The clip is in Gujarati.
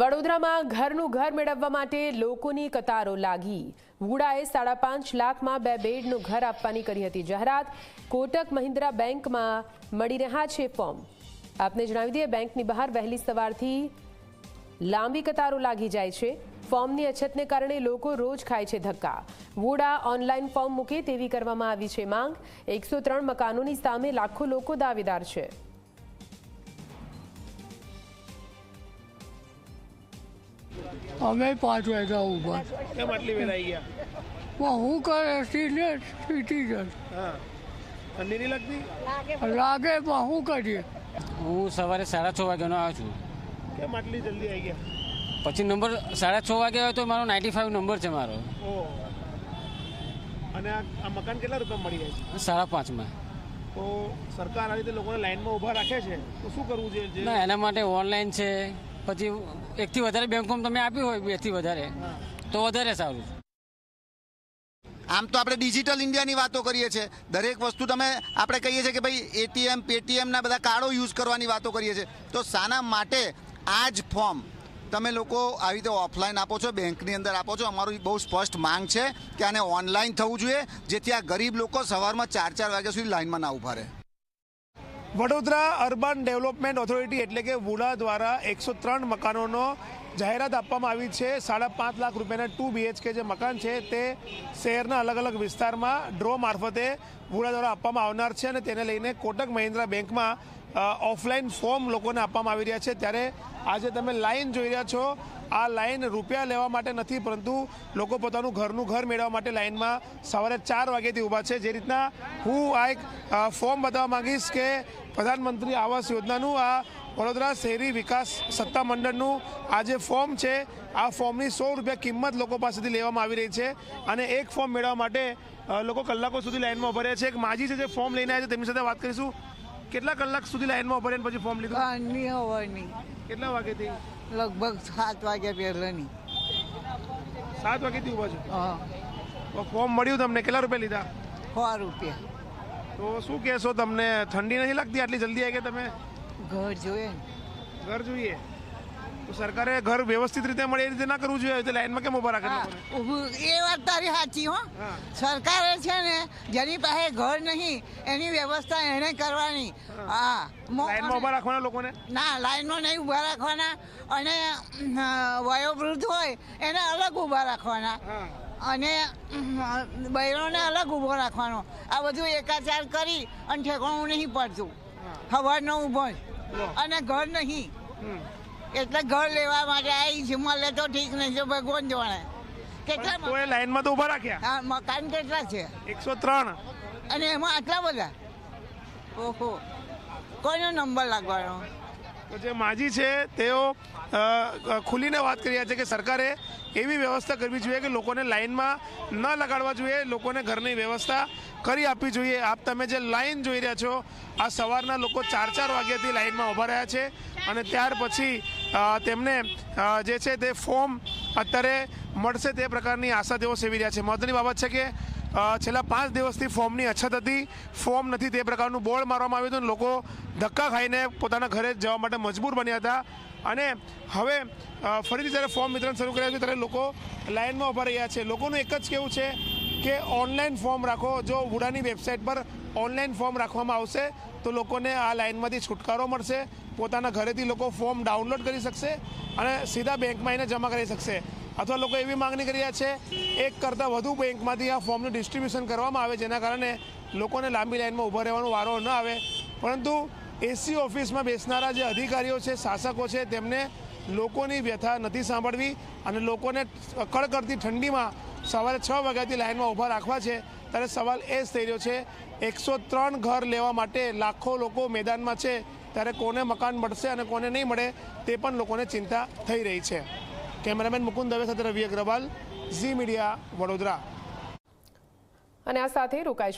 વડોદરામાં ઘરનું ઘર મેળવવા માટે લોકોની કતારો લાગી। વુડાએ 5.5 લાખમાં 2 બેડનું ઘર આપવાની કરી હતી જાહેરાત। કોટક મહિન્દ્રા બેંકમાં મળી રહ્યા છે ફોર્મ। આપને જણાવી દઈએ, બેંકની બહાર વહેલી સવારથી લાંબી કતારો લાગી જાય છે। ફોર્મની અછતને કારણે લોકો રોજ ખાય છે ધક્કા। વુડા ઓનલાઈન ફોર્મ મૂકે તેવી કરવામાં આવી છે માંગ। 103 મકાનોની સામે લાખો લોકો દાવેદાર છે। અમે 5 વાગ્યા ઉભા કેમ આટલી વેલા આવી ગયા? હું કરે સિટીઝન ઠંડી નહીં લાગતી? લાગે પણ શું કરીએ। હું સવારે 6:30 વાગ્યાનો આવ્યો છું। કેમ આટલી જલ્દી આવી ગયા? પછી નંબર 6:30 વાગે આવ્યો તો મારો 95 નંબર છે મારો। ઓહ, અને આ મકાન કેટલા રૂપિયા મળી જાય છે? 5.5માં। તો સરકાર આ રીતે લોકોને લાઈનમાં ઊભા રાખે છે તો શું કરવું જોઈએ? ના, એના માટે ઓનલાઈન છે, પછી 1 થી વધારે બેંકોમાં તમે આપ્યું હોય 2 થી વધારે તો વધારે સારું। આમ તો આપણે ડિજિટલ ઇન્ડિયાની વાતો કરીએ છીએ, દરેક વસ્તુ આપણે કહીએ છીએ કે ભાઈ એટીએમ પેટીએમના બધા કાર્ડો યુઝ કરવાની વાતો કરીએ છીએ, તો શાના માટે આ જ ફોર્મ તમે લોકો આવી રીતે ઓફલાઈન આપો છો, બેંકની અંદર આપો છો? અમારું બહુ સ્પષ્ટ માંગ છે કે આને ઓનલાઈન થવું જોઈએ, જેથી આ ગરીબ લોકો સવારમાં 4 વાગ્યા સુધી લાઈનમાં ના ઊભા રહે। વડોદરા અર્બન ડેવલપમેન્ટ ઓથોરિટી એટલે કે વુડા દ્વારા 103 મકાનોનો જાહેરાત આપવામાં આવી છે। 5.5 લાખ રૂપિયાના 2 BHK જે મકાન છે તે શહેરના અલગ અલગ વિસ્તારમાં ડ્રો મારફતે વુડા દ્વારા આપવામાં આવનાર છે, અને તેને લઈને કોટક મહિન્દ્રા બેંકમાં ઓફલાઈન ફોર્મ લોકોને આપવામાં આવી રહ્યા છે। ત્યારે આજે તમે લાઈન જોઈ રહ્યા છો, આ લાઈન રૂપિયા લેવા માટે નથી, પરંતુ લોકો પોતાનું ઘરનું ઘર મેળવવા માટે લાઈનમાં સવારે 4 વાગ્યાથી ઊભા છે। જે રીતના હું આ એક ફોર્મ બતાવવા માંગીશ કે પ્રધાનમંત્રી આવાસ યોજનાનું આ વડોદરા શહેરી વિકાસ સત્તા મંડળનું આ જે ફોર્મ છે, આ ફોર્મની 100 રૂપિયા કિંમત લોકો પાસેથી લેવામાં આવી રહી છે, અને એક ફોર્મ મેળવવા માટે લોકો કલાકો સુધી લાઈનમાં ઊભા રહ્યા છે। એક માજી છે જે ફોર્મ લઈને આવ્યા છે, તેમની સાથે વાત કરીશું। કેટલા કલાક સુધી લાઈનમાં ઊભા રહીને પછી ફોર્મ લીધું? નહીં કેટલા વાગ્યાથી? લગભગ 7 વાગ્યા પહેલાંની। 7 વાગ્યાથી ઊભા છો? હા, તો ફોર્મ મળ્યું તમને? કેટલા રૂપિયા લીધા? 100 રૂપિયા। તો શું કહેશો, તમને ઠંડી નથી લાગતી આટલી જલ્દી આવી ગયા તમે? ઘર જોઈએ ઘર જોઈએ તો સરકારે ઘર વ્યવસ્થિત રીતે મળે એ રીતે ના કરવું જોઈએ? તો લાઈનમાં કેમ ઊભા રાખે લોકોને? એ વાત તારી સાચી હો। સરકારે છે ને જેની પાસે ઘર નહીં એની વ્યવસ્થા એને કરવાની। હા, લાઈનમાં ઊભા રાખવાના લોકોને? ના, લાઈનમાં નહીં ઊભા રાખવાના, અને વયોવૃદ્ધ હોય એને અલગ ઊભા રાખવાના, અને બૈરોને અલગ ઊભો રાખવાનો। આ બધું એકાચાર કરી અને ઠેકાણું નહીં પડતું। સવારનો ઊભો અને ઘર નહીં, એટલે ઘર લેવા માટે આવી છે, મળે તો ઠીક નહીં તો ભગવાન જાણે। કેટલા લાઈનમાં તો ઊભા રાખ્યા? હા, મકાન કેટલા છે? 103, અને એમાં આટલા બધા? ઓહો, કોઈનો નંબર લાગવાનો? તો જે માજી છે તેઓ ખુલીને વાત કરી રહ્યા છે કે સરકારે એવી વ્યવસ્થા કરવી જોઈએ કે લોકોને લાઈનમાં ન લગાડવા જોઈએ, લોકોને ઘરની વ્યવસ્થા કરી આપવી જોઈએ। આપ તમે જે લાઈન જોઈ રહ્યા છો, આ સવારના લોકો 4 વાગ્યાથી લાઈનમાં ઊભા રહ્યા છે, અને ત્યાર પછી તેમને જે છે તે ફોર્મ અત્યારે મળશે તે પ્રકારની આશા તેઓ સેવી રહ્યા છે। મહત્વની બાબત છે કે છેલ્લા 5 દિવસથી ફોર્મની અછત હતી, ફોર્મ નથી તે પ્રકારનું બોર્ડ મારવામાં આવ્યું હતું, લોકો ધક્કા ખાઈને પોતાના ઘરે જવા માટે મજબૂર બન્યા હતા, અને હવે ફરીથી જ્યારે ફોર્મ વિતરણ શરૂ કર્યા છે ત્યારે લોકો લાઈનમાં ઊભા રહ્યા છે। લોકોનું એક જ કહેવું છે કે ઓનલાઈન ફોર્મ રાખો। જો વુડાની વેબસાઇટ પર ઓનલાઈન ફોર્મ રાખવામાં આવશે તો લોકોને આ લાઈનમાંથી છુટકારો મળશે, પોતાના ઘરેથી લોકો ફોર્મ ડાઉનલોડ કરી શકશે અને સીધા બેંકમાં એને જમા કરી શકશે। અથવા લોકો એવી માંગણી કરી રહ્યા છે એક કરતાં વધુ બેંકમાંથી આ ફોર્મનું ડિસ્ટ્રીબ્યુશન કરવામાં આવે, જેના કારણે લોકોને લાંબી લાઈનમાં ઊભા રહેવાનો વારો ન આવે। પરંતુ એસસી ઓફિસમાં બેસનારા જે અધિકારીઓ છે, શાસકો છે, તેમને લોકોની વ્યથા નથી સાંભળવી, અને લોકોને કડકડતી ઠંડીમાં સવારે 6 વાગ્યાથી લાઈનમાં ઊભા રાખવા છે। ત્યારે સવાલ એ જ થઈ રહ્યો છે, 103 ઘર લેવા માટે લાખો લોકો મેદાનમાં છે, ત્યારે કોને મકાન મળશે અને કોને નહીં મળે તે પણ લોકોને ચિંતા થઈ રહી છે। કેમેરામેન મુકુંદ દવે સાથે રવિ અગ્રવાલ, ઝી મીડિયા, વડોદરા। અને આ સાથે રોકાઈશું।